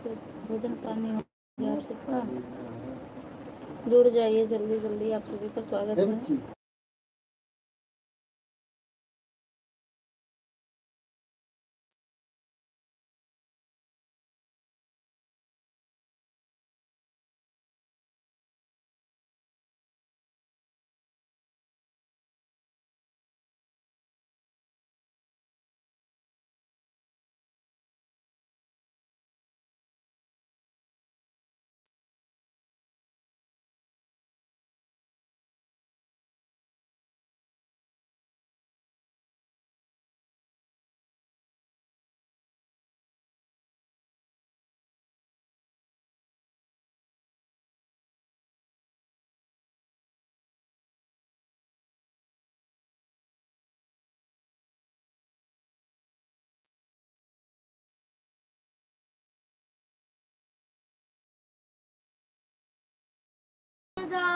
सब भोजन पानी हो गया आप सबका? जुड़ जाइए जल्दी जल्दी, आप सभी का स्वागत है।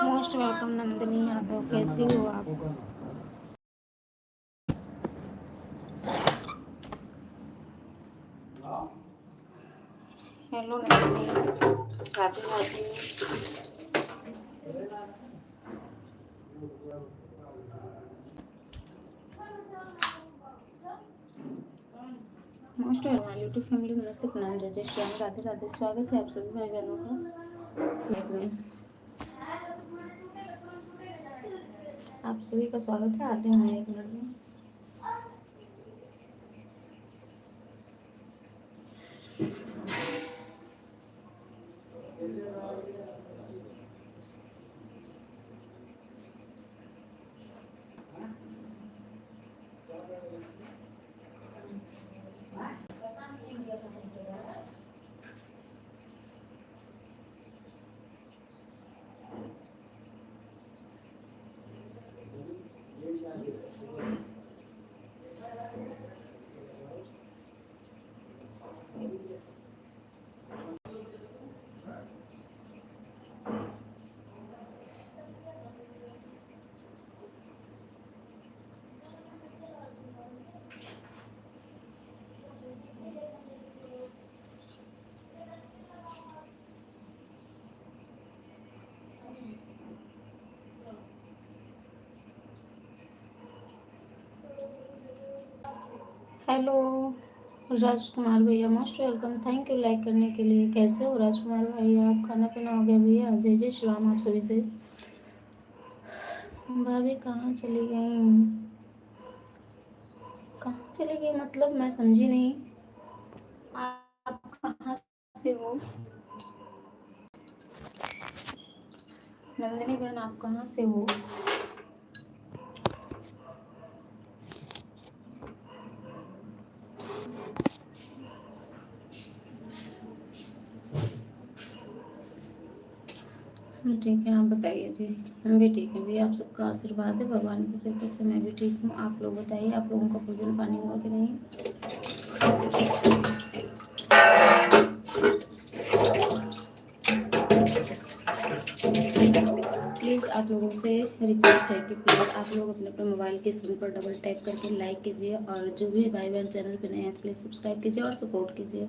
मोस्ट वेलकम नंदिनी यादव, कैसी हो आप? Hello Nandini, Radhe Radhe. Most welcome YouTube family, नमस्ते प्रणाम, जय जय श्याम, राधे राधे। स्वागत है आप सभी भाई बहनों का लाइव में। आप सभी का स्वागत है। आते हैं एक मिनट में। हेलो राजकुमार भैया, most welcome, thank you like करने के लिए। कैसे हो राजकुमार भैया आप? खाना पीना हो गया भैया? जय जय श्री राम आप सभी से। भाभी कहाँ चली गई? कहाँ चली गई मतलब मैं समझी नहीं। आप कहाँ से हो? नंदिनी बहन आप कहाँ से हो? ठीक है, आप बताइए जी। हम भी ठीक हैं भी, आप सबका आशीर्वाद है, भगवान की कृपा से मैं भी ठीक हूँ। आप लोग बताइए, आप लोगों का भोजन पानी हुआ कि नहीं? प्लीज़ आप लोगों से रिक्वेस्ट है कि प्लीज़ आप लोग अपने अपने मोबाइल की स्क्रीन पर डबल टैप करके लाइक कीजिए, और जो भी भाई बहन चैनल पे नए हैं प्लीज़ सब्सक्राइब कीजिए और सपोर्ट कीजिए।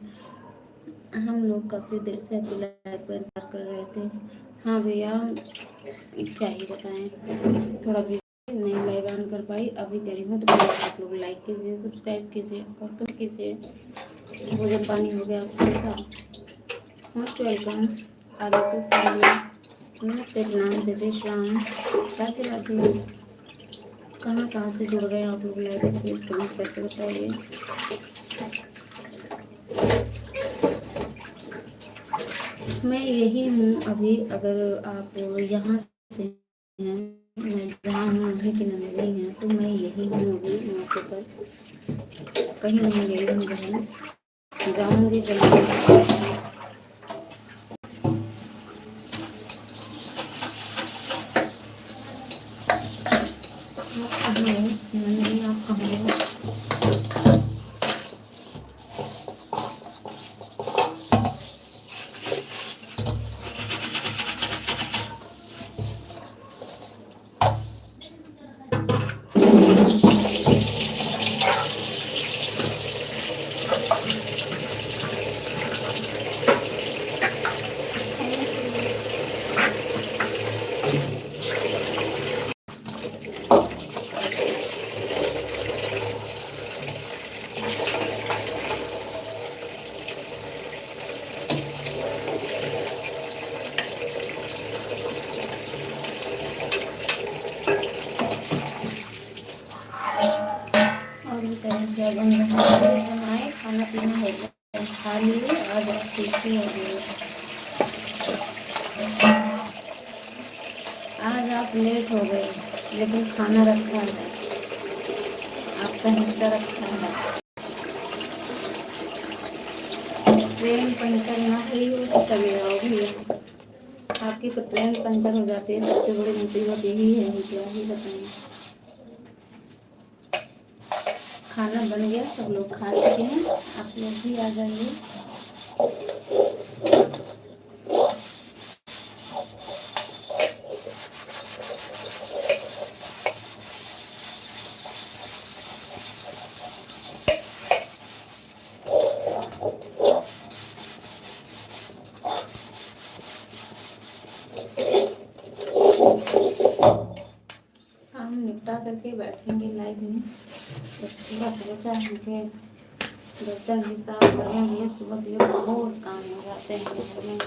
हम लोग काफ़ी देर से आपकी लाइव का इंतजार कर रहे थे। हाँ भैया, क्या ही बताएं, थोड़ा भी नहीं लाइव ऑन कर पाई, अभी करी हूँ। तो प्लीज़ आप लोग लाइक कीजिए, सब्सक्राइब कीजिए और कमेंट कीजिए। भोजन पानी हो गया आप सबका? मोस्ट वेलकम आदित्य फैमिली, नमस्ते प्रणाम, जय जय श्याम, राधे राधे। कहाँ कहाँ से जुड़ रहे हैं आप लोग लाइव में? प्लीज़ कमेंट करके बताइए। मैं यही हूँ अभी, अगर आप यहाँ से हैं, मैं जहाँ हूँ अभी की नंदिनी है, तो मैं यही हूँ अभी मौके पर, कहीं नहीं गई हूँ बहन, जाऊँगी जल्दी। आप कहाँ हो नंदिनी, आप कहाँ हो? जाइए, आज आप पीछे हो गए, आज आप लेट हो गए, लेकिन खाना रखा है, आपका हिस्सा रखा है। ट्रेन पंचर ना हुई हो तो चले आओ भैया, आपकी तो ट्रेन पंचर हो जाती है, सबसे बड़ी मुसीबत यही है, क्या ही बताएं। खाना बन गया, सब लोग खा चुके हैं, आप लोग भी आ जाइए। काम निपटा करके बैठेंगे लाइव में, तो सुबह सोचा है कि बर्तन भी साफ करेंगे, सुबह के लिए बहुत काम हो जाते हैं घर में।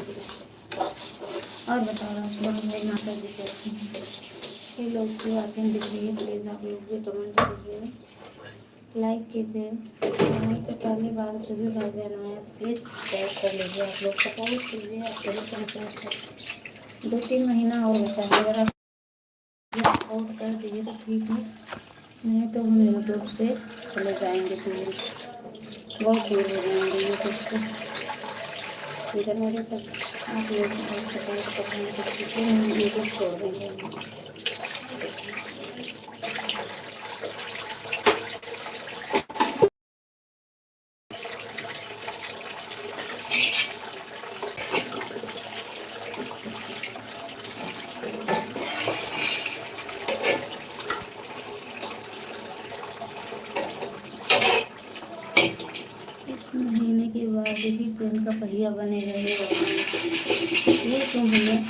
और बताओ आप लोग, मेरी माता जी कैसी हैं? ये लोग जो आते हैं देखिए, प्लीज़ आप लोग भी कमेंट कीजिए, लाइक कीजिए। चैनल पे पहली बार जो भी भाई बहन आए प्लीज़ सब्सक्राइब कर लीजिए, आप लोग सपोर्ट कीजिए, आपको भी सपोर्ट है। 2-3 महीना और होता है, अगर आप सपोर्ट कर दीजिए तो ठीक है, नहीं तो हम यूट्यूब से चले जाएंगे, दूर, बहुत दूर हो जाएंगे यूट्यूब से। इधर मेरे तक आप लोग सपोर्ट कर रहे हैं तो ठीक है, हम यूट्यूब छोड़ देंगे। इस महीने के बाद ही ट्रेन का पहिया बने रहेगा, ये तो हमें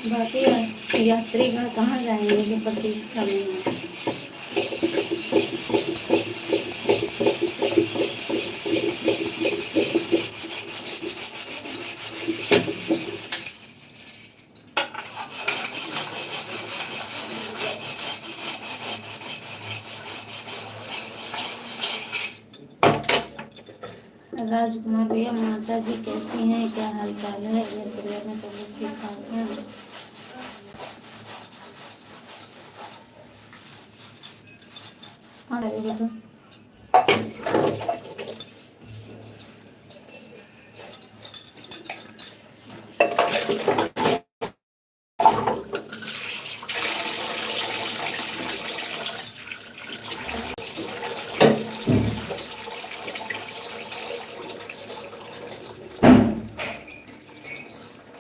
बाकी यात्रीगण कहाँ जाएंगे जो प्रतीक्षा में है। राजकुमार भैया, माता जी कैसी हैं, क्या हाल चाल है, घर परिवार में सब लोग ठीक ठाक हैं? हाँ बेटा,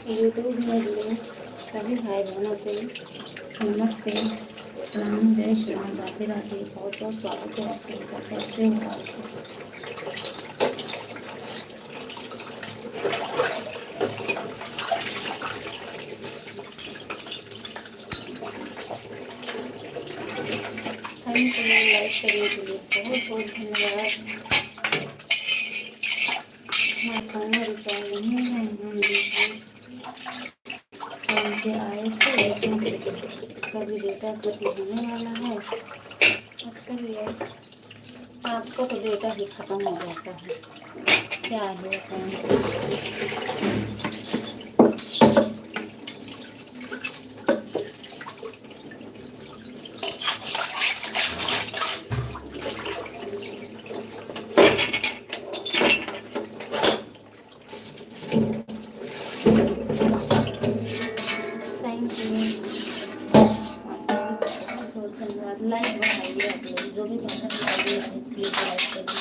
यूट्यूब में जुड़े सभी भाई बहनों से नमस्ते, प्रणाम, जय श्री राम, राधे राधे, बहुत बहुत स्वागत है आप लोगों का। कैसे हो आप? थैंक यू, लाइक करने के लिए बहुत बहुत धन्यवाद। मैं खाना रिचार्ज नहीं है, हम देखिए काम से आए थे, लेकिन कभी डेटा खत्म होने वाला है। अच्छा भैया, आपका तो डेटा भी खत्म हो जाता है, क्या है बताएं। थैंक यू, बहुत धन्यवाद। लाइक बढ़ाइए आप लोग, जो भी बटन दबाइए प्लीज लाइक करिए।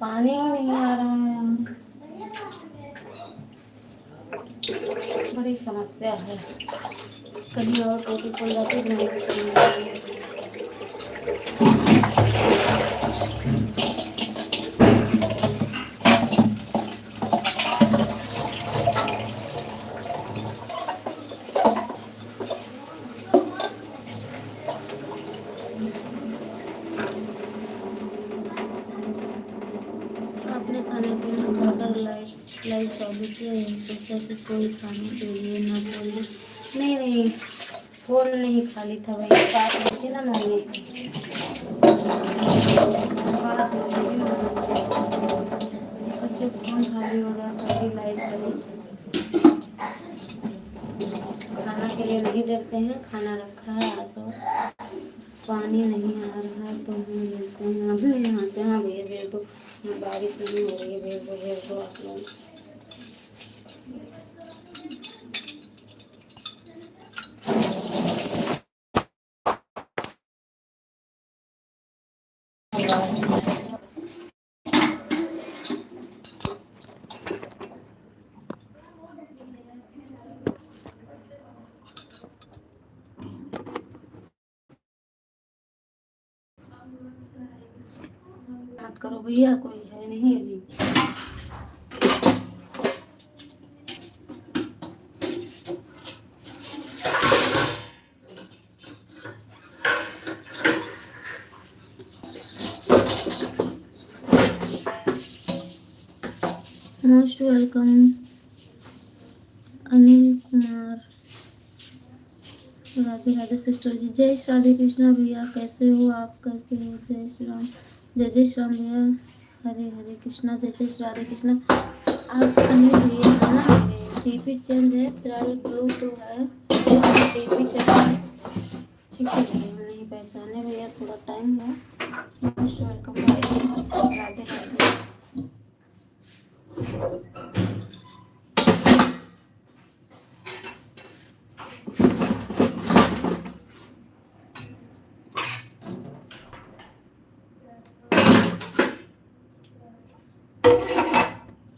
पानी नहीं आ रहा है, बड़ी समस्या है। कहीं और टोटी खोल जाती है, नहीं तो खाने पीने खाकर लाइट लाइट चालू किया है, सोचा कि कोई खाने के लिए ना बोले। नहीं नहीं, फोन नहीं खाली था भाई, बात हुई थी ना मम्मी से, बात हुई थी मम्मी से, सोचे फोन खाली होगा तभी लाइट गई। खाना के लिए नहीं डरते हैं, खाना रखा है आज और पानी नहीं आ रहा तो हम मिलते हैं अभी यहाँ से। हाँ भैया भेज दो, यहाँ बारिश नहीं हो रही है, भेज दो आप लोग। मत करो भैया, कोई है नहीं अभी। Most welcome Anil Kumar. Radhe Radhe sister ji, जय श्री राधे कृष्णा भैया, कैसे हो आप, कैसे हो? जय श्री राम, जय श्री राम भैया, हरे हरे कृष्णा, जय श्री राधे कृष्णा। आप अनिल भैया है ना, डीपी चेंज है, फिलहाल ब्लू तो है, डीपी चेंज है, इसीलिए नहीं पहचाने भैया, थोड़ा टाइम है। मोस्ट वेलकम भाई, राधे राधे।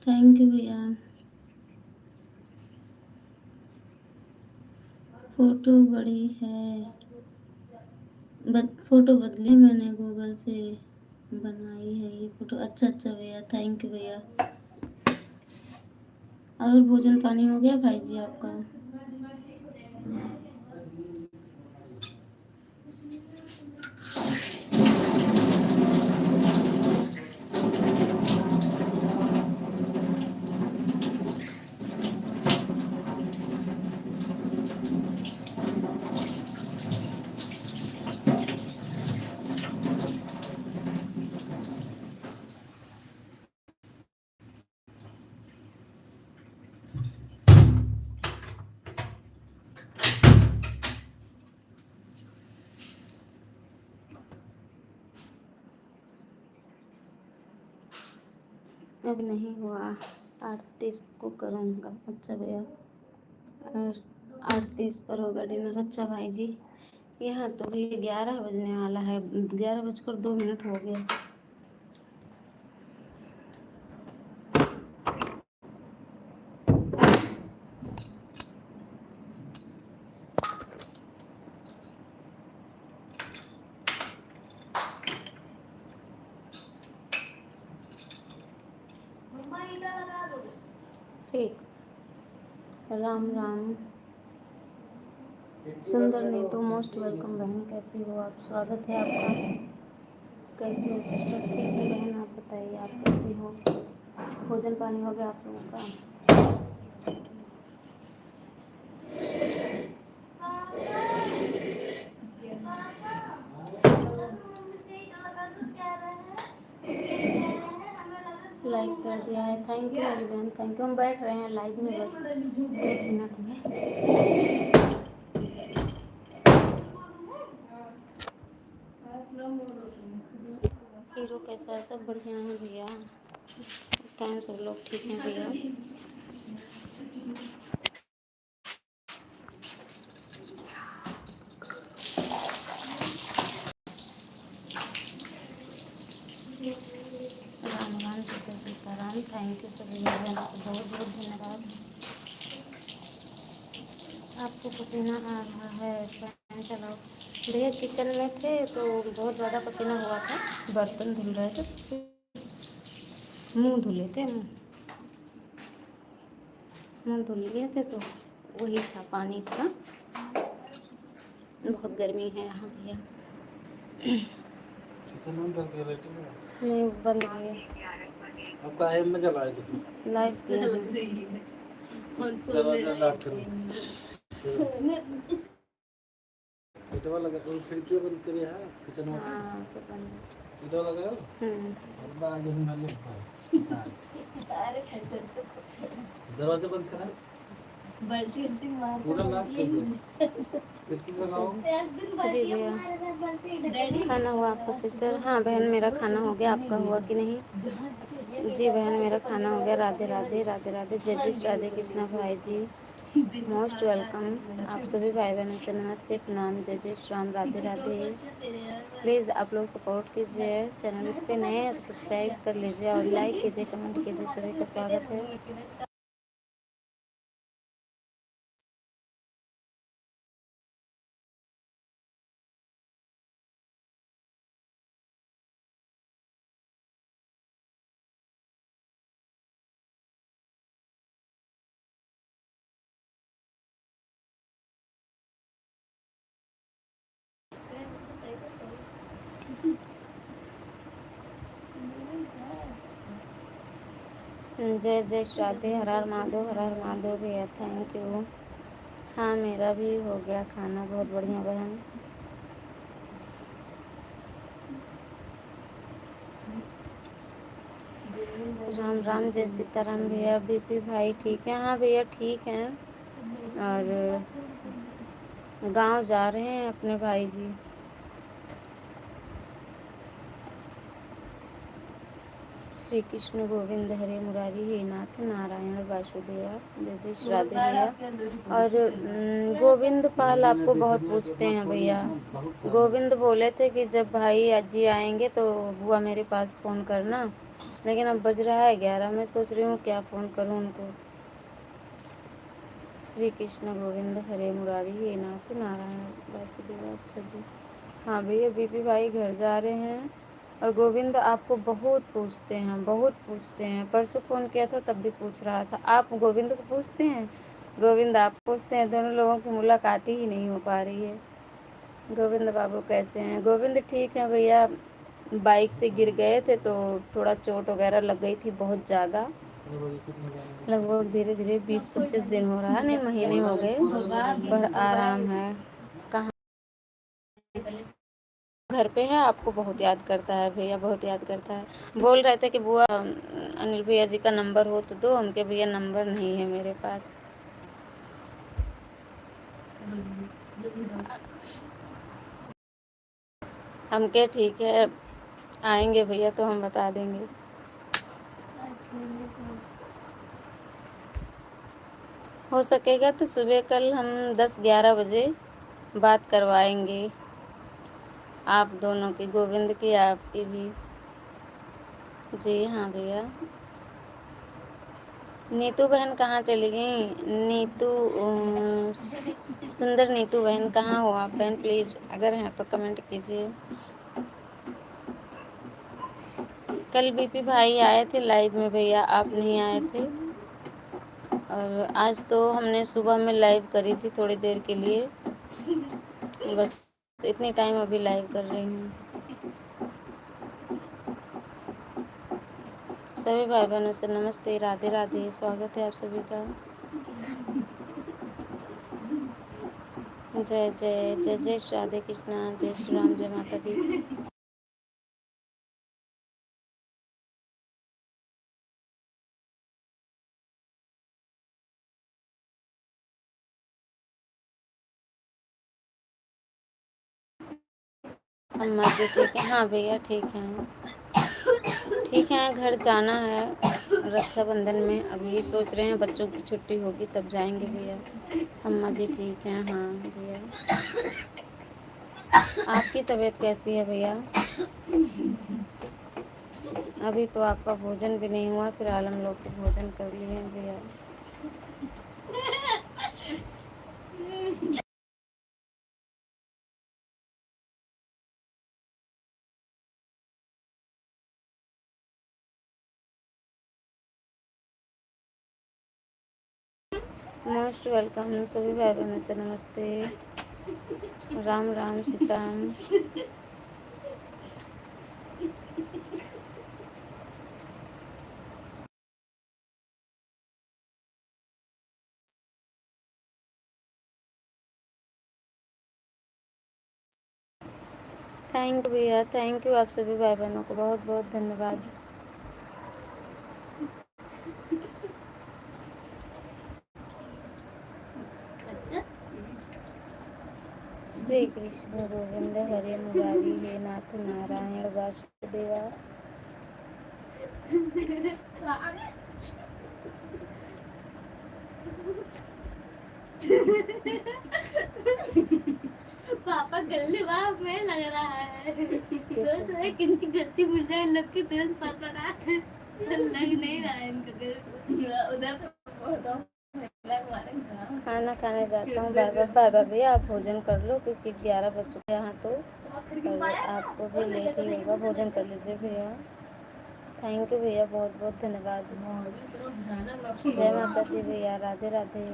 थैंक यू भैया। फोटो बड़ी है, फोटो बदली मैंने गूगल से बनाई है ये फोटो। अच्छा अच्छा भैया, थैंक यू भैया। और भोजन पानी हो गया भाई जी आपका? अब नहीं हुआ, 38 को करूँगा। अच्छा भैया, 38 पर होगा डिनर। अच्छा भाई जी, यहाँ तो भी 11 बजने वाला है, 11 बजकर 2 मिनट हो गया। ठीक, राम राम। सुंदर नहीं तो मोस्ट वेलकम बहन, कैसी हो आप? स्वागत है आपका। कैसी हो सिस्टर? ठीक है बहन, आप बताइए आप कैसी हो? भोजन पानी हो गया आप लोगों का? लाइक कर दिया है, थैंक यू मेरी बहन, थैंक यू। हम बैठ रहे हैं लाइव में, बस 1 मिनट में। हीरो कैसा है? सब बढ़िया है भैया, इस टाइम सब लोग ठीक हैं भैया। राम राम सीताराम, थैंक यू सभी भैया, बहुत बहुत धन्यवाद। आपको पसीना आ रहा है? फैन चलाओ भैया। किचन में थे तो बहुत ज़्यादा पसीना हुआ था, बर्तन धुल रहे थे, मुंह धुले थे, मुंह धुल लिए थे तो वही था, पानी था। बहुत गर्मी है यहाँ भैया। नहीं बंद किए। आपका आईएम में चला है तो लाइव किया है दरवाजा लॉक करो ईटवा लगा तो खिड़की बंद करे है किचन में हां सब बंद ईटवा लगाओ अब आगे हम ले अरे दरवाजा बंद करा बाल्टी उल्टी मार पूरा लॉक कर दो खिड़की लगाओ जी भैया खाना हुआ आपका सिस्टर हाँ बहन मेरा खाना हो गया आपका हुआ कि नहीं जी बहन मेरा खाना हो गया राधे राधे राधे राधे जय जय राधे कृष्णा भाई जी मोस्ट वेलकम आप सभी भाई बहनों से नमस्ते प्रणाम जय जय श्री राम राधे राधे प्लीज़ आप लोग सपोर्ट कीजिए चैनल पे नए हैं तो सब्सक्राइब कर लीजिए और लाइक कीजिए कमेंट कीजिए सभी का स्वागत है जय जय श्राद्धे हर हर महादेव भैया थैंक यू हाँ मेरा भी हो गया खाना बहुत बढ़िया बहन राम राम जय सीताराम भैया बीपी भाई ठीक है हाँ भैया ठीक हैं और गांव जा रहे हैं अपने भाई जी श्री कृष्ण गोविंद हरे मुरारी हे नाथ नारायण वासुदेवा जय जय श्री राधे भैया और गोविंद पाल आपको बहुत पूछते हैं भैया गोविंद बोले थे कि जब भाई अजी आएंगे तो बुआ मेरे पास फ़ोन करना लेकिन अब बज रहा है 11 मैं सोच रही हूँ क्या फ़ोन करूँ उनको श्री कृष्ण गोविंद हरे मुरारी हे नाथ नारायण वासुदेवा अच्छा जी हाँ भैया बीपी भाई घर जा रहे हैं और गोविंद आपको बहुत पूछते हैं परसों फ़ोन किया था तब भी पूछ रहा था आप गोविंद को पूछते हैं गोविंद आप पूछते हैं दोनों लोगों की मुलाकात ही नहीं हो पा रही है गोविंद बाबू कैसे हैं गोविंद ठीक है भैया बाइक से गिर गए थे तो थोड़ा चोट वगैरह लग गई थी बहुत ज़्यादा लगभग धीरे धीरे 20-25 दिन हो रहा है नहीं महीने हो गए पर आराम है कहाँ घर पे है आपको बहुत याद करता है भैया बहुत याद करता है बोल रहे थे कि बुआ अनिल भैया जी का नंबर हो तो दो उनके भैया नंबर नहीं है मेरे पास हम के ठीक है आएंगे भैया तो हम बता देंगे हो सकेगा तो सुबह कल हम 10-11 बजे बात करवाएंगे आप दोनों की गोविंद की आपकी भी जी हाँ भैया नीतू बहन कहाँ चली गई नीतू सुंदर नीतू बहन कहाँ हो आप बहन प्लीज़ अगर हैं तो कमेंट कीजिए कल बीपी भाई आए थे लाइव में भैया आप नहीं आए थे और आज तो हमने सुबह में लाइव करी थी थोड़ी देर के लिए बस इतनी टाइम अभी लाइव कर रही हूँ सभी भाई बहनों से नमस्ते राधे राधे स्वागत है आप सभी का जय जय जय जय श्री राधे कृष्णा जय श्री राम जय माता दी अम्मा जी ठीक है हाँ भैया ठीक है घर जाना है रक्षाबंधन में अभी सोच रहे हैं बच्चों की छुट्टी होगी तब जाएंगे भैया अम्मा जी ठीक हैं हाँ भैया आपकी तबीयत कैसी है भैया अभी तो आपका भोजन भी नहीं हुआ फिलहाल हम लोग तो भोजन कर लिए हैं भैया मोस्ट वेलकम सभी भाई बहनों से नमस्ते राम राम सीताराम थैंक यू भैया, थैंक यू आप सभी भाई बहनों को बहुत बहुत धन्यवाद। श्री कृष्ण गोविंद हरे मुरारी, हे नाथ नारायण वासुदेवा। पापा गल्लेबाज में लग रहा है। सोच रहे किंची गलती भूल जाए, लोग की तुरंत पकड़ा लग नहीं रहा है इनको उधर खाना खाने जाता हूँ। बाय बाय बाय भैया, आप भोजन कर लो क्योंकि 11 बज चुके हैं यहाँ तो, और आपको भी लेट ही होगा। भोजन कर लीजिए भैया। थैंक यू भैया, बहुत बहुत धन्यवाद। जय माता दी भैया, राधे राधे।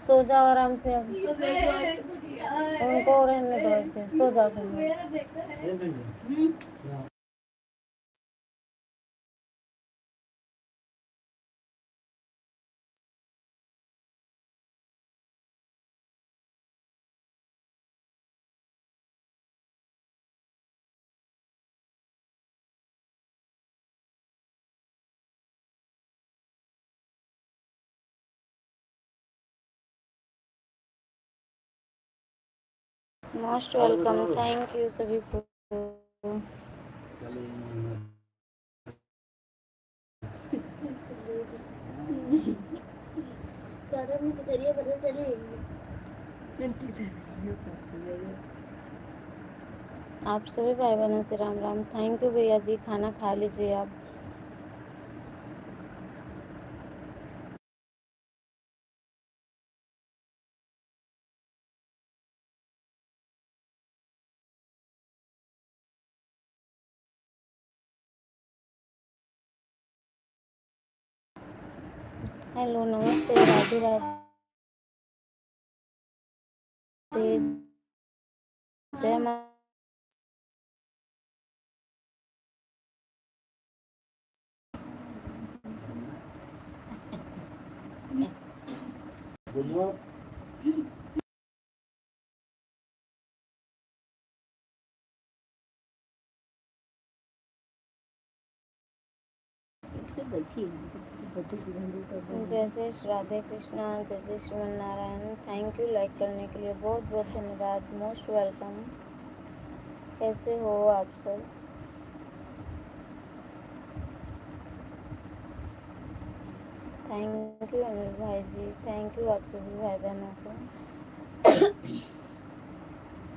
सो जाओ आराम से अब, उनको रहने दो ऐसे, सो जाओ सब लोग। मोस्ट वेलकम, थैंक यू सभी को। आप सभी भाई बहनों से राम राम। थैंक यू भैया जी, खाना खा लीजिए आप। हेलो नमस्ते, राधे राधे, जय माँ। जय जय श्री राधे कृष्णा, जय जय Shriman Narayan. Thank you like करने के लिए, बहुत बहुत धन्यवाद। Most welcome. कैसे हो आप सब? थैंक यू अनिल भाई जी, थैंक यू आप सभी भाई बहनों को।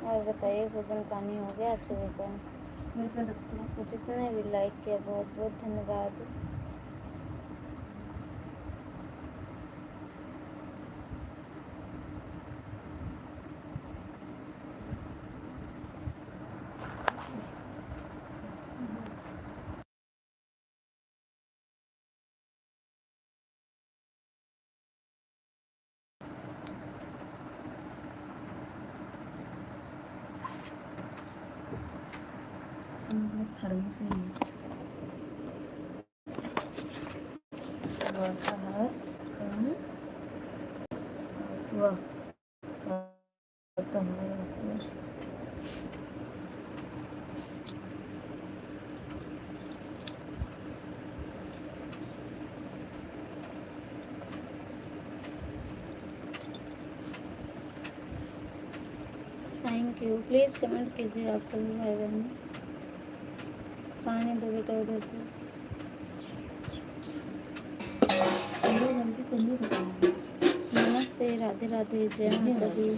और बताइए, भोजन पानी हो गया आप सभी का? जिसने भी लाइक किया बहुत बहुत धन्यवाद। थैंक यू, प्लीज़ कमेंट कीजिए आप सभी भाई बहन। पानी दो बेटा उधर से। नमस्ते, राधे राधे, जय माता दी।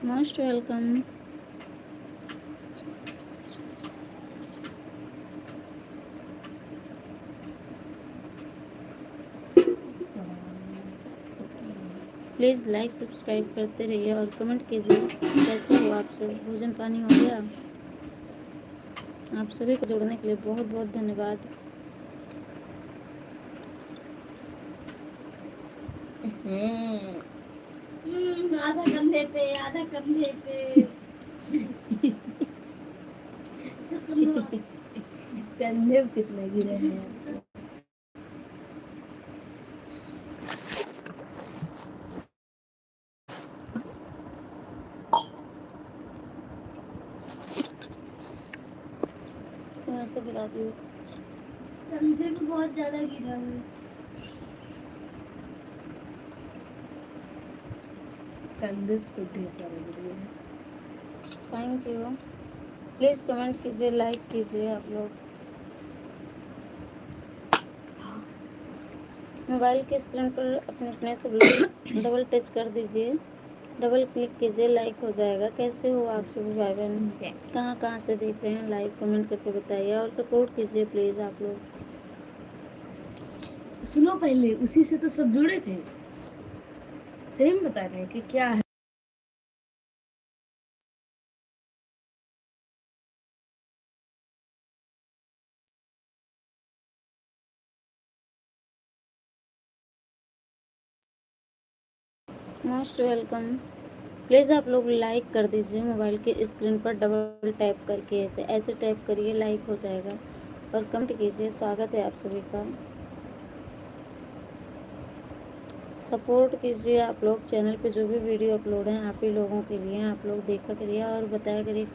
Most welcome. Please like subscribe करते रहिए और कमेंट कीजिए कैसे हो आप सब। भोजन पानी हो गया? आप सभी को जुड़ने के लिए बहुत बहुत धन्यवाद। आधा कंधे पे, आधा कंधे पे। कंधे पे कितना गिरा है आपसे। तो ऐसे गिराती हूँ। कंधे पे बहुत ज्यादा गिरा है। कंधे पे ढेर सारे गिरे हैं। Thank you. प्लीज़ कमेंट कीजिए, लाइक कीजिए आप लोग। मोबाइल की स्क्रीन पर अपने अपने से बिल्कुल डबल टच कर दीजिए, डबल क्लिक कीजिए, लाइक हो जाएगा। कैसे हो आप सभी भाई बहन? कहाँ कहाँ से देख रहे हैं? लाइक कमेंट करके बताइए और सपोर्ट कीजिए प्लीज़ आप लोग। सुनो, पहले उसी से तो सब जुड़े थे। सही में बता रहे हैं कि क्या है। Most welcome. प्लीज़ आप लोग लाइक कर दीजिए, मोबाइल की स्क्रीन पर डबल टैप करके ऐसे ऐसे टैप करिए, लाइक हो जाएगा। और कमेंट कीजिए। स्वागत है आप सभी का। सपोर्ट कीजिए आप लोग। चैनल पे जो भी वीडियो अपलोड हैं आप ही लोगों के लिए, आप लोग देखा करिए और बताया करिए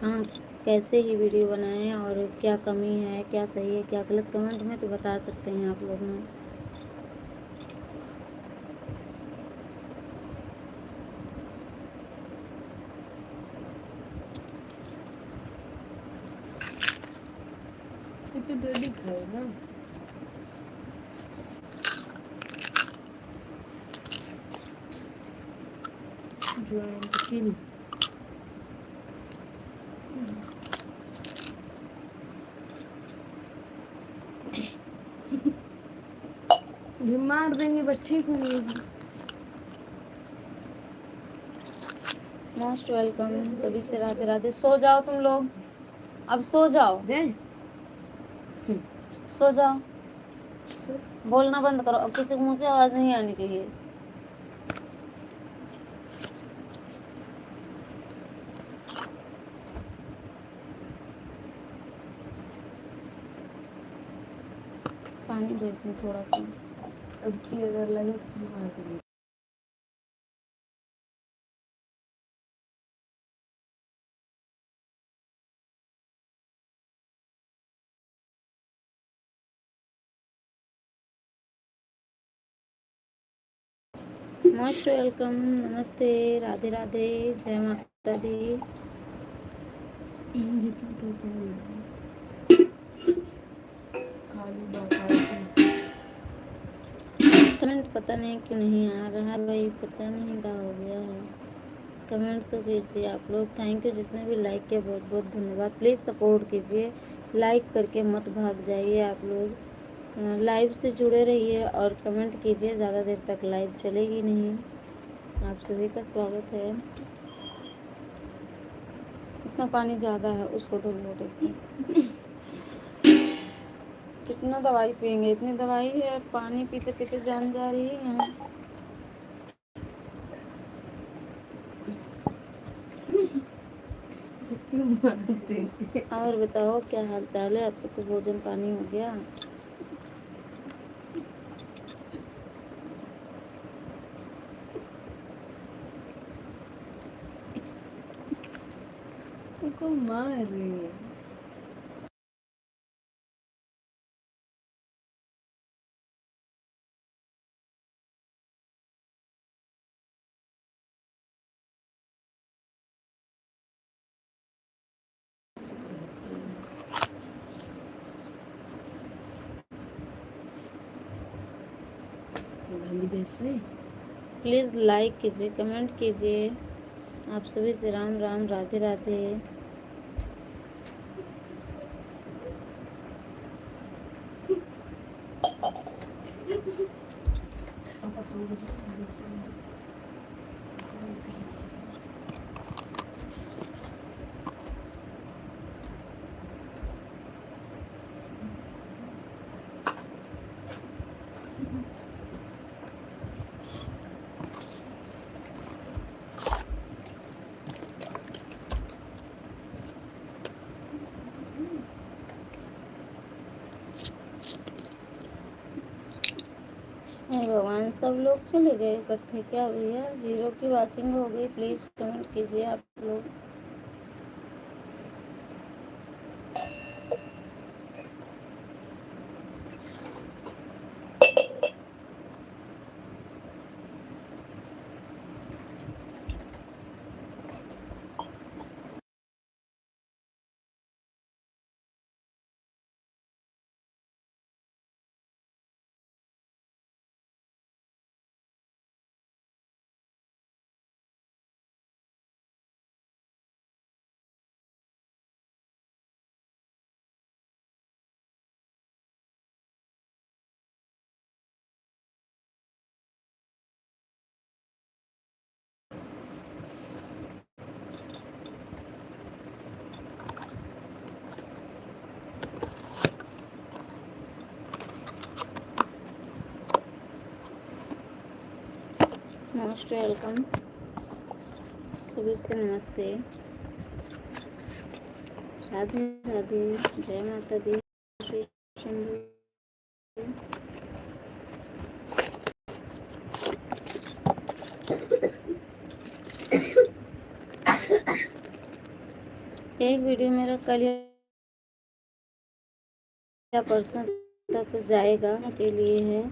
हाँ कैसे ही वीडियो बनाएं और क्या कमी है, क्या सही है, क्या गलत। कमेंट में तो बता सकते हैं आप लोग ना। ये तो डेली खाए ना। ज्वाइन किल। भी मार देंगे बस ठीक हो जाएगी। मोस्ट वेलकम सभी से। राधे राधे। सो जाओ तुम लोग, अब सो जाओ, जय सो जाओ। बोलना बंद करो, अब किसी के मुंह से आवाज़ नहीं आनी चाहिए। पानी दो इसमें थोड़ा सा। अब की अगर लगे तो फिर मार देंगे। Most welcome. नमस्ते, राधे राधे, जय माता दी। जितना तो खाली बात। कमेंट पता नहीं क्यों नहीं आ रहा है भाई, पता नहीं क्या हो गया है। कमेंट तो कीजिए आप लोग। थैंक यू जिसने भी लाइक किया, बहुत बहुत धन्यवाद। प्लीज़ सपोर्ट कीजिए, लाइक करके मत भाग जाइए आप लोग। लाइव से जुड़े रहिए और कमेंट कीजिए। ज़्यादा देर तक लाइव चलेगी नहीं। आप सभी का स्वागत है। इतना पानी ज़्यादा है, उसको तो लोटे। कितना दवाई पियेंगे? इतनी दवाई है, पानी पीते पीते जान जा रही है यहाँ। और बताओ क्या हाल चाल है? आप सबको भोजन पानी हो गया? उनको मार रही है। प्लीज़ लाइक कीजिए, कमेंट कीजिए। आप सभी से राम राम, राधे राधे। हे भगवान, सब लोग चले गए इकट्ठे क्या भैया? 0 की वॉचिंग हो गई, प्लीज़ कमेंट कीजिए आप लोग। मोस्ट वेलकम, सभी से नमस्ते, राधे राधे, जय माता दी, श्री शंभू। एक वीडियो मेरा कल या परसों तक जाएगा के लिए है,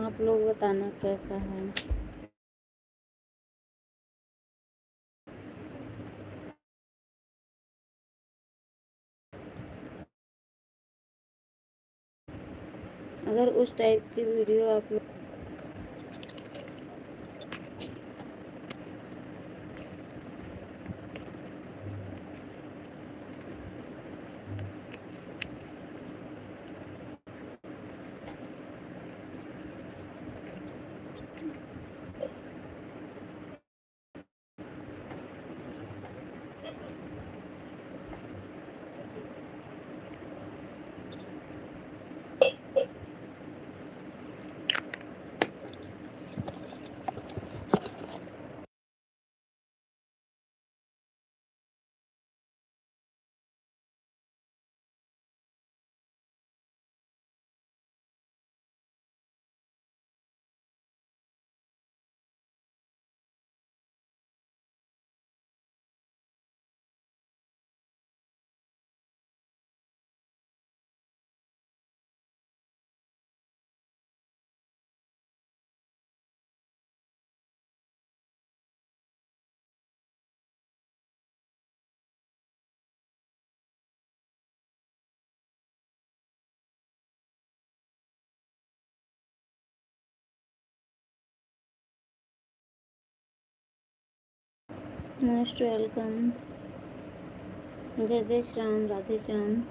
आप लोग बताना कैसा है। अगर उस टाइप की वीडियो आप लोग मोस्ट वेलकम, जय जय श्याम, राधे श्याम।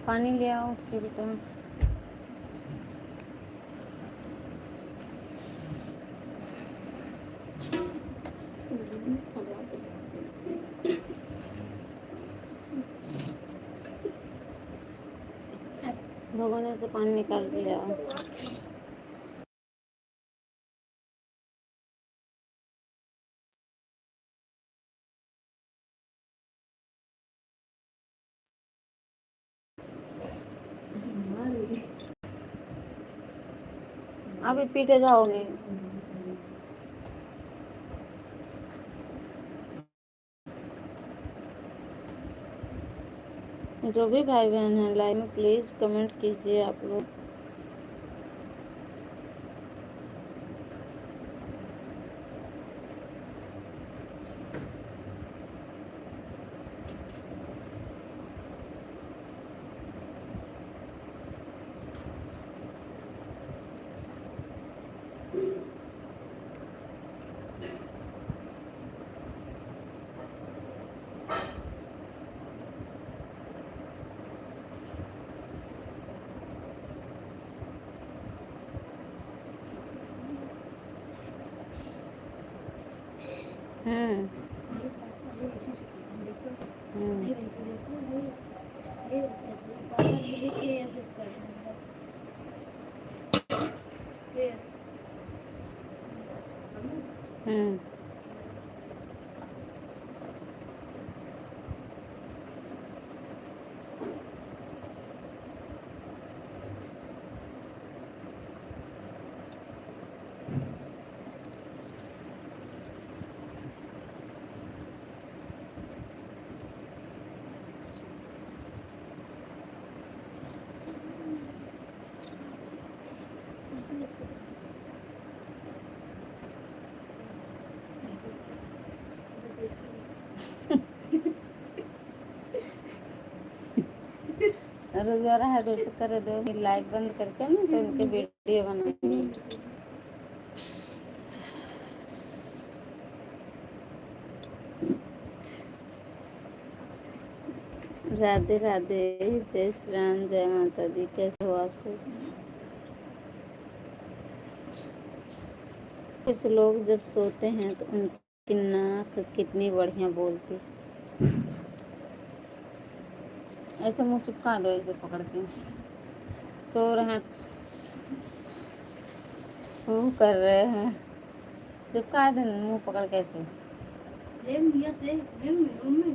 पानी ले आओ उठ के बेटा। भगोने से पानी निकाल के ले आओ। अभी पीटे जाओगे। जो भी भाई बहन हैं लाइव में प्लीज़ कमेंट कीजिए आप लोग। हम्म ये पापा ये इसी से खेलते हैं, देखो हम्म ये देखो देखो ये अच्छा पापा ये देखिए ऐसे कर रहे हैं, अच्छा ये मम्मी हम्म पापा इसको रोजगार है तो उसे कर दो, फिर लाइव बंद करके ना तो उनके वीडियो बनाएंगे। राधे राधे, जय श्री राम, जय माता दी। कैसे हो आप सब? कुछ लोग जब सोते हैं तो उनकी नाक कितनी बढ़िया बोलती। ऐसे मुंह चिपका दो, ऐसे पकड़ के। सो रहे हैं, फू कर रहे हैं, चिपका दे मुंह पकड़ के ऐसे। मिया से मम्मी मम्मी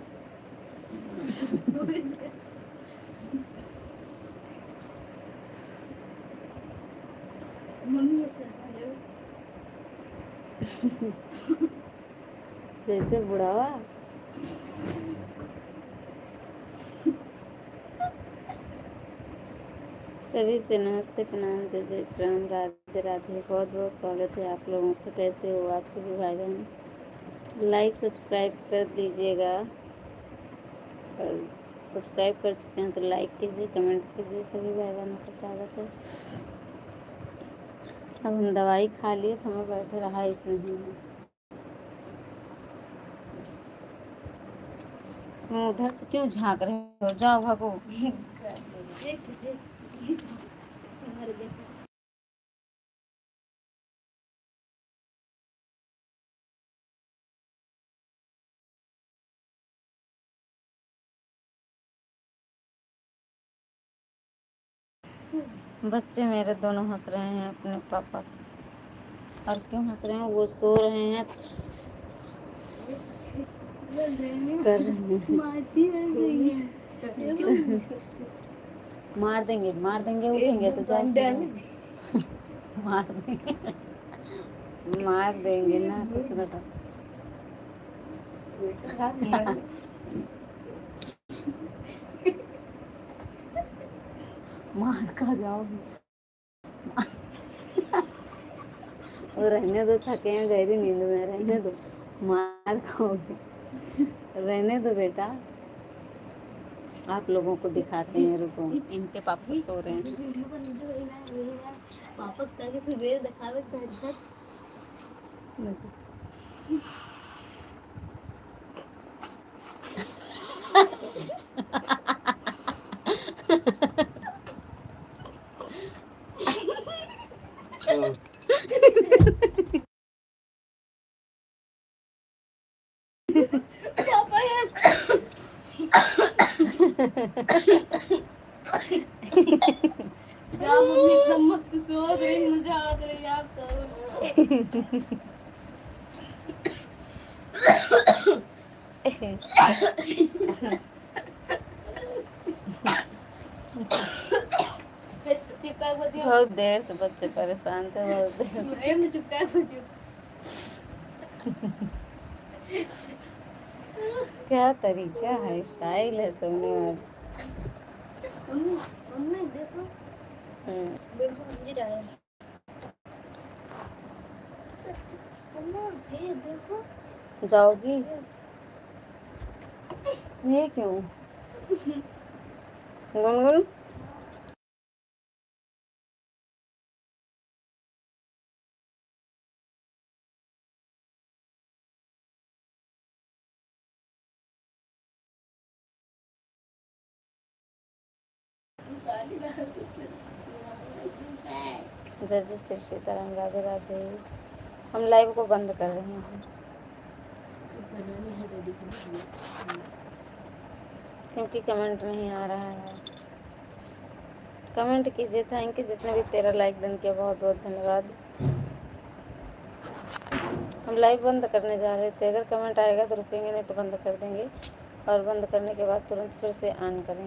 मम्मी ऐसे हेलो जैसे बुढ़ावा। सभी से नमस्ते, प्रणाम, जय जय श्री राम, राधे राधे। बहुत बहुत स्वागत है आप लोगों का। कैसे हो आप सभी भाई बहन? लाइक सब्सक्राइब कर दीजिएगा, और सब्सक्राइब कर चुके हैं तो लाइक कीजिए, कमेंट कीजिए। सभी भाई बहनों का स्वागत है। अब हम दवाई खा लिए तो हमें बैठे रहा इसने ही। तुम उधर से क्यों झांक रहे हो? जाओ भागो। एक से तुम्हारे देखो बच्चे मेरे दोनों हंस रहे हैं अपने पापा। और क्यों हंस रहे हैं? वो सो रहे हैं कर रहे हैं। माची आ गई है मार देंगे, मार देंगे, उठेंगे तो जाओ सो जाओ। मार देंगे, मार देंगे ना, कुछ ना कर। मार खा जाओगी। वो रहने दो, थके हैं, गहरी नींद में, रहने दो। मार खाओगे, रहने दो बेटा। आप लोगों को दिखाते हैं, रुको। इनके पापा सो रहे हैं। वीडियो पर पापा ताकि से वेर दिखावे हेडसेट पापा यार जा मम्मी एकदम मस्त सो रही, मजा आ रही यार तो बहुत देर से बच्चे परेशान थे, बहुत देर। क्या तरीका है, स्टाइल है सोने वाला। मम्मी देखो बिल्कुल ये जा रहा है मम्मा ये देखो जाओगी? ये क्यों? गुनगुन, जय जय श्री सीताराम, राधे राधे। हम लाइव को बंद कर रहे हैं। क्योंकि कमेंट नहीं आ रहा है। कमेंट कीजिए। थैंक यू जिसने भी 13 लाइक डन किया, बहुत बहुत धन्यवाद। हम लाइव बंद करने जा रहे थे, अगर कमेंट आएगा तो रुकेंगे, नहीं तो बंद कर देंगे और बंद करने के बाद तुरंत फिर से ऑन करेंगे।